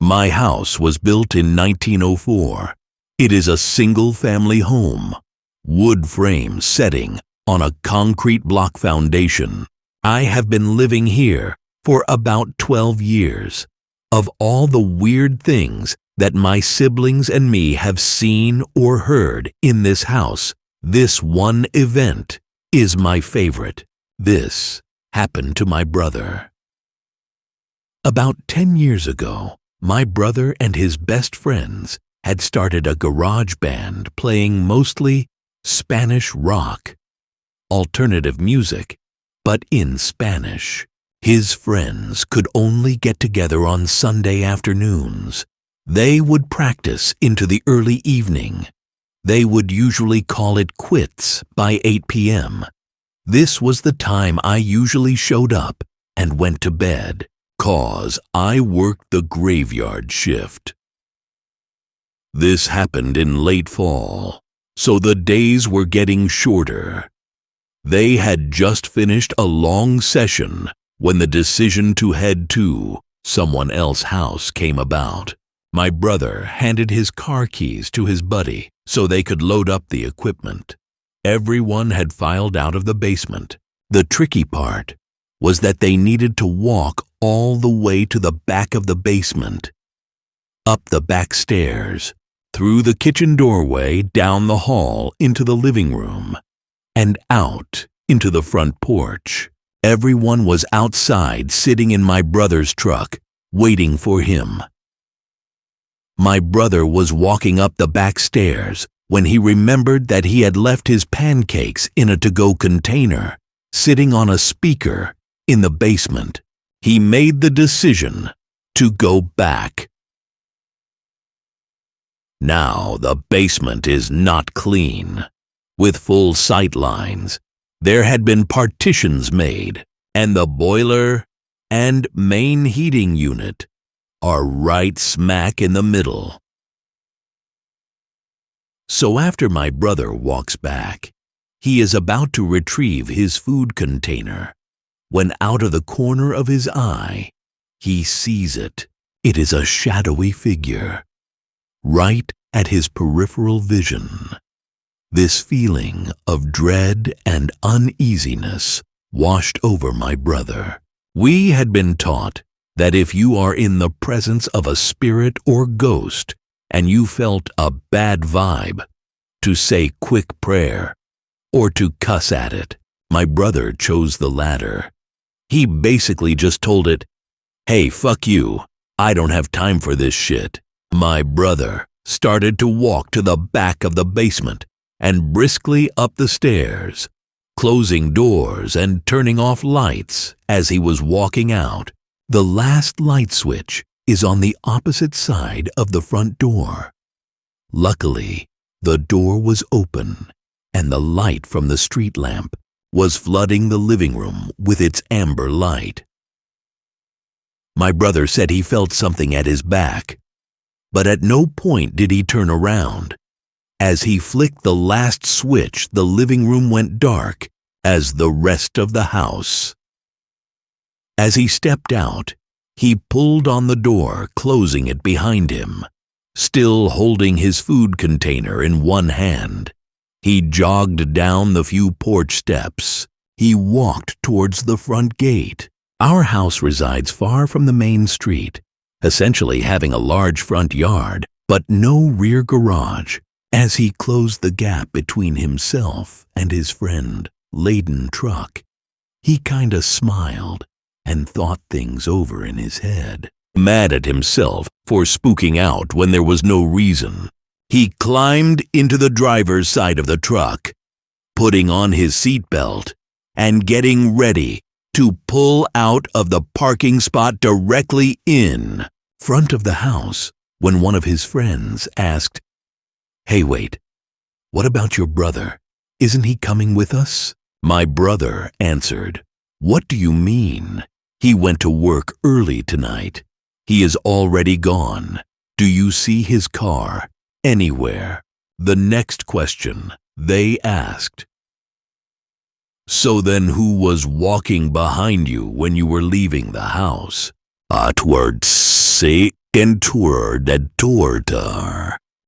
My house was built in 1904. It is a single-family home, wood frame setting on a concrete block foundation. I have been living here for about 12 years. Of all the weird things that my siblings and me have seen or heard in this house, this one event is my favorite. This happened to my brother. About 10 years ago, my brother and his best friends had started a garage band playing mostly Spanish rock, alternative music, but in Spanish. His friends could only get together on Sunday afternoons. They would practice into the early evening. They would usually call it quits by 8 p.m. This was the time I usually showed up and went to bed, 'cause I worked the graveyard shift. This happened in late fall, so the days were getting shorter. They had just finished a long session when the decision to head to someone else's house came about. My brother handed his car keys to his buddy so they could load up the equipment. Everyone had filed out of the basement. The tricky part was that they needed to walk all the way to the back of the basement, up the back stairs, through the kitchen doorway, down the hall into the living room, and out into the front porch. Everyone was outside sitting in my brother's truck, waiting for him. My brother was walking up the back stairs when he remembered that he had left his pancakes in a to-go container, sitting on a speaker in the basement. He made the decision to go back. Now the basement is not clean, with full sight lines. There had been partitions made, and the boiler and main heating unit are right smack in the middle. So after my brother walks back, he is about to retrieve his food container, when out of the corner of his eye, he sees it. It is a shadowy figure, right at his peripheral vision. This feeling of dread and uneasiness washed over my brother. We had been taught that if you are in the presence of a spirit or ghost and you felt a bad vibe, to say quick prayer or to cuss at it. My brother chose the latter. He basically just told it, "Hey, fuck you. I don't have time for this shit." My brother started to walk to the back of the basement and briskly up the stairs, closing doors and turning off lights as he was walking out. The last light switch is on the opposite side of the front door. Luckily, the door was open, and the light from the street lamp was flooding the living room with its amber light. My brother said he felt something at his back, but at no point did he turn around. As he flicked the last switch, the living room went dark as the rest of the house. As he stepped out, he pulled on the door, closing it behind him. Still holding his food container in one hand, he jogged down the few porch steps. He walked towards the front gate. Our house resides far from the main street, essentially having a large front yard, but no rear garage. As he closed the gap between himself and his friend-laden truck, he kinda smiled and thought things over in his head. Mad at himself for spooking out when there was no reason, he climbed into the driver's side of the truck, putting on his seatbelt and getting ready to pull out of the parking spot directly in front of the house when one of his friends asked, "Hey, wait, what about your brother? Isn't he coming with us?" My brother answered, "What do you mean? He went to work early tonight. He is already gone. Do you see his car anywhere?" The next question they asked, "So then who was walking behind you when you were leaving the house?" "'Twould say Entour de tortar.